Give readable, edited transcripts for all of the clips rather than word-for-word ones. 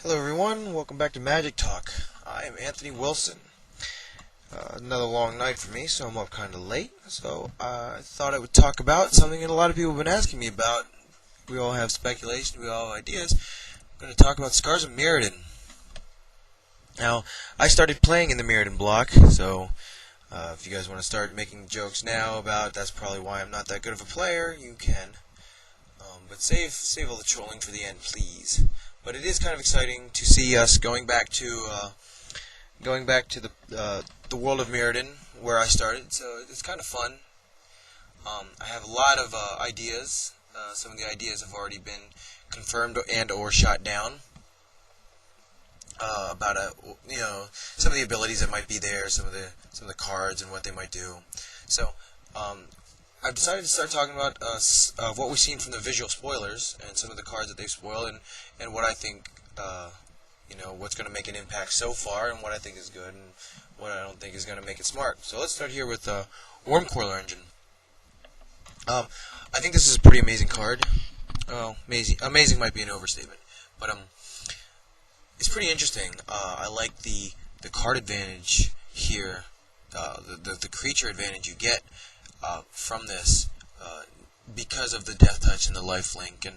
Hello everyone, welcome back to Magic Talk. I am Anthony Wilson. Another long night for me, so I'm up kind of late. So I thought I would talk about something that a lot of people have been asking me about. We all have speculation, we all have ideas. I'm going to talk about Scars of Mirrodin. Now, I started playing in the Mirrodin block, so if you guys want to start making jokes now about that's probably why I'm not that good of a player, you can. But save all the trolling for the end, please. But it is kind of exciting to see us going back to the world of Mirrodin, where I started. So it's kind of fun. I have a lot of ideas. Some of the ideas have already been confirmed and/or shot down. About some of the abilities that might be there, some of the cards and what they might do. So I've decided to start talking about what we've seen from the visual spoilers and some of the cards that they've spoiled, and what I think, what's going to make an impact so far, and what I think is good, and what I don't think is going to make it smart. So let's start here with Wormcoiler Engine. I think this is a pretty amazing card. Well, amazing might be an overstatement, but it's pretty interesting. I like the card advantage here, the creature advantage you get from this because of the Death Touch and the Life Link, and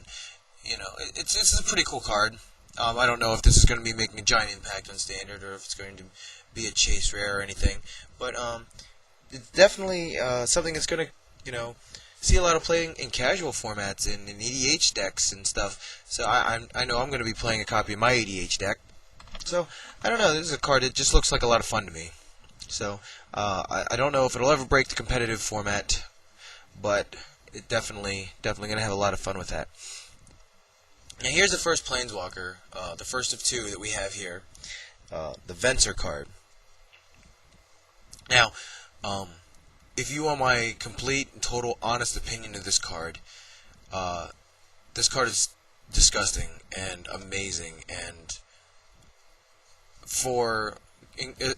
it's a pretty cool card. I don't know if this is going to be making a giant impact on Standard, or if it's going to be a chase rare or anything, but it's definitely something that's going to see a lot of playing in casual formats, in EDH decks and stuff. So I know I'm going to be playing a copy of my EDH deck. So I don't know. This is a card that just looks like a lot of fun to me. So I don't know if it'll ever break the competitive format, but it definitely going to have a lot of fun with that. Now here's the first Planeswalker, the first of two that we have here, the Venser card. Now, if you want my complete and total honest opinion of this card is disgusting and amazing, and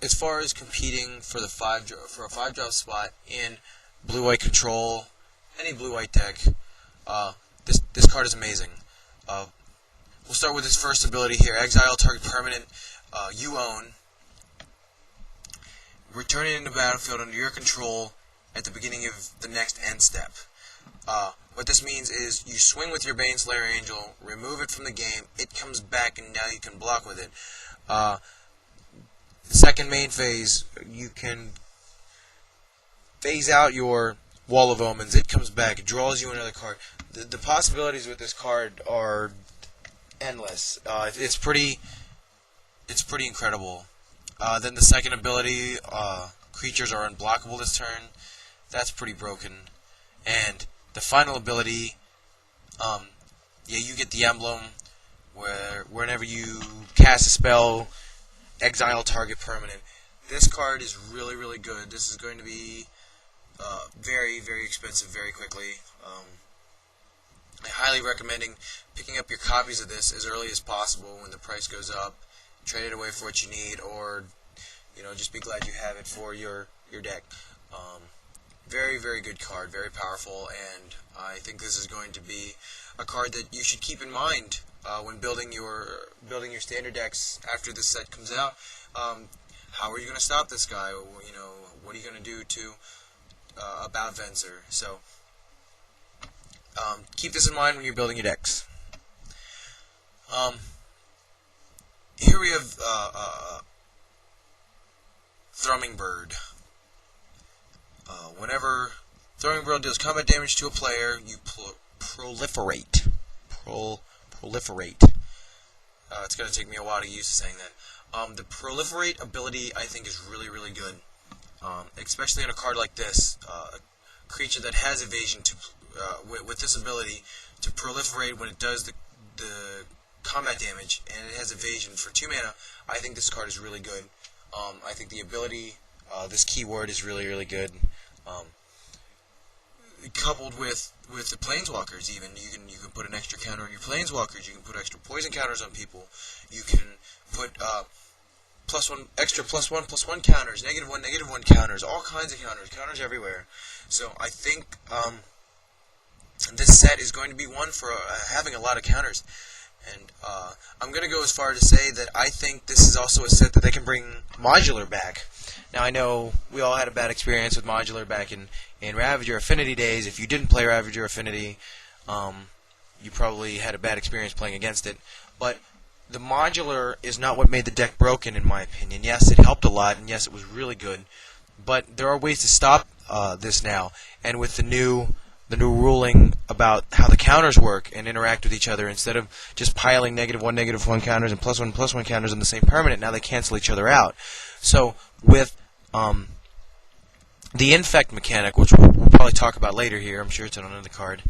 as far as competing for a 5-drop spot in blue-white control, any blue-white deck, this card is amazing. We'll start with its first ability here. Exile target permanent you own. Return it into the battlefield under your control at the beginning of the next end step. What this means is you swing with your Baneslayer Angel, remove it from the game, it comes back, and now you can block with it. Second main phase, you can phase out your Wall of Omens. It comes back. It draws you another card. The possibilities with this card are endless. It's pretty incredible. Then the second ability, creatures are unblockable this turn. That's pretty broken. And the final ability, you get the emblem where whenever you cast a spell, exile target permanent. This card is really, really good. This is going to be very, very expensive very quickly. I highly recommend picking up your copies of this as early as possible when the price goes up. Trade it away for what you need, or just be glad you have it for your deck. Very, very good card, very powerful, and I think this is going to be a card that you should keep in mind when building your standard decks after this set comes out. How are you going to stop this guy? What are you going to do to about Venser? So keep this in mind when you're building your decks. Here we have Thrumming Bird. Whenever Thrumming Bird deals combat damage to a player, you proliferate. Proliferate. It's going to take me a while to get used to saying that. The Proliferate ability, I think, is really, really good. Especially in a card like this. A creature that has evasion with this ability to proliferate when it does the combat damage, and it has evasion for 2 mana. I think this card is really good. I think the ability, this keyword, is really, really good. Coupled with the Planeswalkers, even you can put an extra counter on your Planeswalkers. You can put extra poison counters on people. You can put extra +1/+1 counters, -1/-1 counters, all kinds of counters everywhere. So I think this set is going to be one for having a lot of counters. And I'm going to go as far to say that I think this is also a set that they can bring modular back. Now, I know we all had a bad experience with modular back in Ravager Affinity days. If you didn't play Ravager Affinity, you probably had a bad experience playing against it. But the modular is not what made the deck broken, in my opinion. Yes, it helped a lot, and yes, it was really good. But there are ways to stop this now. And with the new ruling about how the counters work and interact with each other, instead of just piling -1, -1 counters and +1, +1 counters on the same permanent, now they cancel each other out. So with the infect mechanic, which we'll probably talk about later here, I'm sure it's on another card,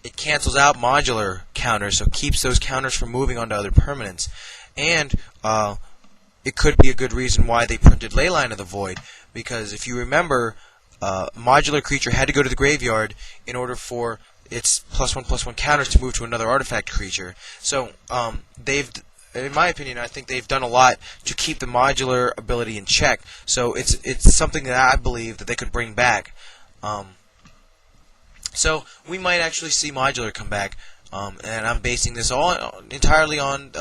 it cancels out modular counters, so it keeps those counters from moving onto other permanents. And it could be a good reason why they printed Leyline of the Void, because if you remember, modular creature had to go to the graveyard in order for its +1/+1 counters to move to another artifact creature. So in my opinion, I think they've done a lot to keep the modular ability in check. So it's something that I believe that they could bring back. So we might actually see modular come back, and I'm basing this all entirely on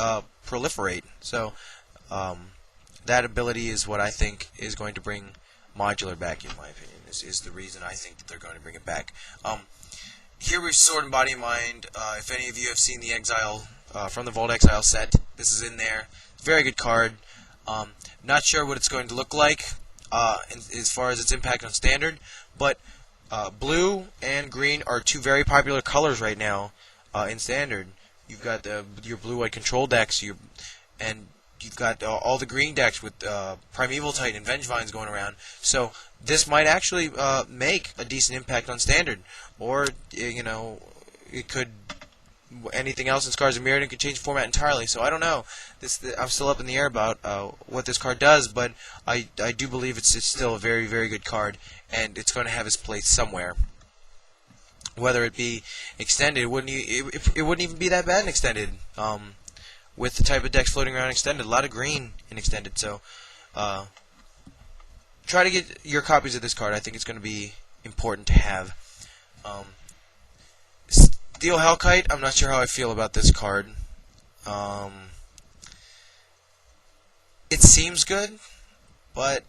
proliferate. So that ability is what I think is going to bring modular back, in my opinion. Is the reason I think that they're going to bring it back. Here we've Sword and Body and Mind. If any of you have seen the Exile from the Vault Exile set, this is in there. Very good card. Not sure what it's going to look like as far as its impact on Standard, but blue and green are two very popular colors right now in Standard. You've got your blue-white control decks, and you've got all the green decks with Primeval Titan and Vengevines going around. So this might actually make a decent impact on Standard, or it could. Anything else in Scars of Mirrodin could change format entirely. So I don't know. I'm still up in the air about what this card does, but I do believe it's still a very, very good card, and it's going to have its place somewhere. Whether it be extended, it wouldn't even be that bad in extended. With the type of decks floating around extended, a lot of green in extended. So try to get your copies of this card. I think it's going to be important to have. Steel Hellkite, I'm not sure how I feel about this card. It seems good, but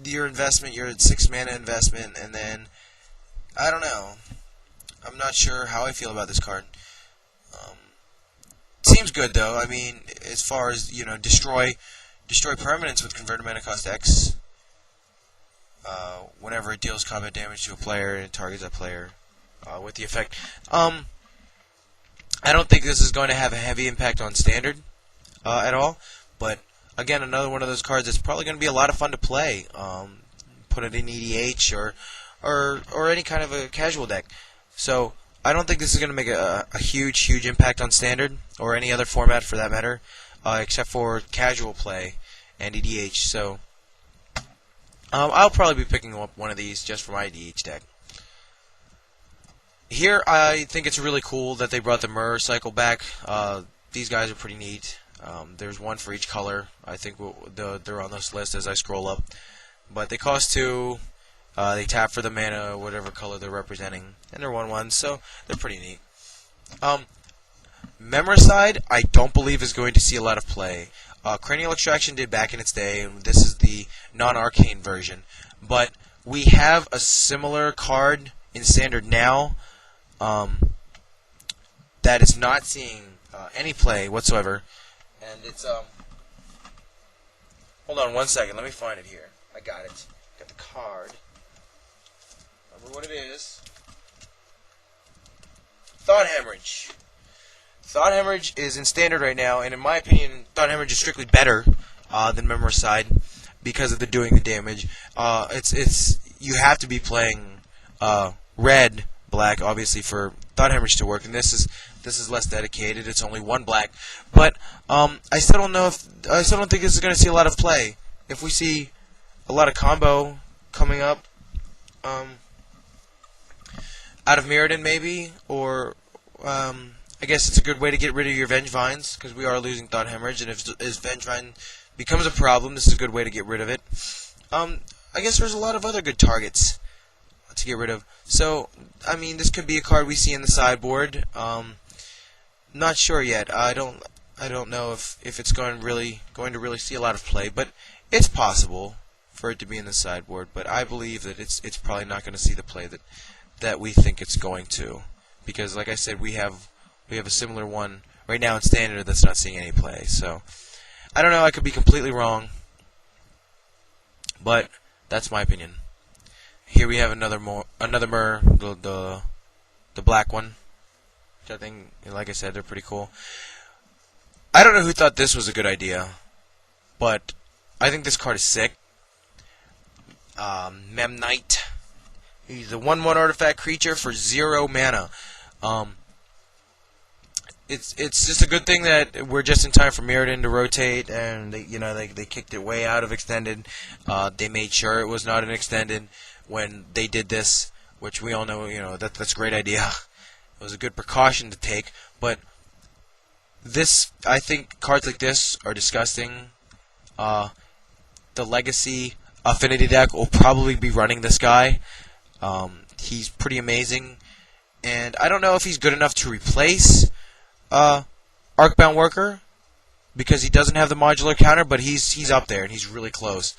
your investment, your 6 mana investment, and then I don't know. I'm not sure how I feel about this card. Seems good though. I mean, as far as destroy permanents with converted mana cost X. Whenever it deals combat damage to a player and it targets that player with the effect. I don't think this is going to have a heavy impact on Standard at all. But again, another one of those cards that's probably going to be a lot of fun to play. Put it in EDH or any kind of a casual deck. So I don't think this is going to make a huge impact on Standard or any other format for that matter, except for casual play and EDH. So I'll probably be picking up one of these just for my EDH deck. Here, I think it's really cool that they brought the Mirror Cycle back. These guys are pretty neat. There's one for each color. I think they're on this list as I scroll up. But they cost 2. They tap for the mana, whatever color they're representing, and they're 1/1, so they're pretty neat. Memoricide, I don't believe is going to see a lot of play. Cranial Extraction did back in its day, and this is the non-arcane version. But we have a similar card in Standard now that is not seeing any play whatsoever. And it's hold on one second, let me find it here. I got it. Got the card. Remember what it is. Thought Hemorrhage. Thought Hemorrhage is in Standard right now, and in my opinion, Thought Hemorrhage is strictly better than Memoricide because of the doing the damage. You have to be playing red, black, obviously, for Thought Hemorrhage to work, and this is less dedicated. It's only 1 black, but I still don't think this is going to see a lot of play. If we see a lot of combo coming up out of Mirrodin, maybe, or I guess it's a good way to get rid of your Vengevines, because we are losing Thought Hemorrhage, and if Vengevine becomes a problem, this is a good way to get rid of it. I guess there's a lot of other good targets to get rid of. So, I mean, this could be a card we see in the sideboard. Not sure yet. I don't know if it's going to really see a lot of play, but it's possible for it to be in the sideboard. But I believe that it's probably not going to see the play that we think it's going to, because like I said, we have a similar one right now in standard that's not seeing any play. So I don't know. I could be completely wrong, but that's my opinion. Here we have another Mir, the black one. Which I think, like I said, they're pretty cool. I don't know who thought this was a good idea, but I think this card is sick. Memnite. He's a 1/1 artifact creature for 0 mana. It's just a good thing that we're just in time for Mirrodin to rotate, and they kicked it way out of extended. They made sure it was not an extended when they did this, which we all know, that's a great idea. It was a good precaution to take, but I think cards like this are disgusting. The Legacy Affinity deck will probably be running this guy. He's pretty amazing, and I don't know if he's good enough to replace Arcbound Worker, because he doesn't have the modular counter, but he's up there and he's really close.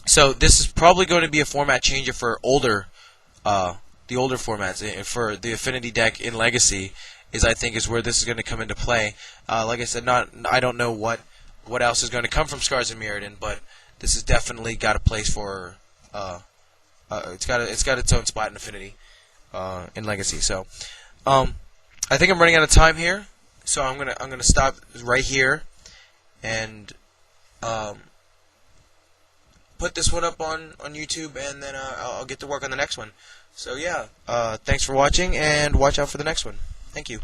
So this is probably going to be a format changer for the older formats. For the Affinity deck in Legacy I think is where this is going to come into play. Like I said, I don't know what else is going to come from Scars of Mirrodin, but this has definitely got a place for it's got its own spot in Affinity in Legacy. So I think I'm running out of time here, so I'm gonna stop right here and put this one up on YouTube, and then I'll get to work on the next one. So yeah, thanks for watching, and watch out for the next one. Thank you.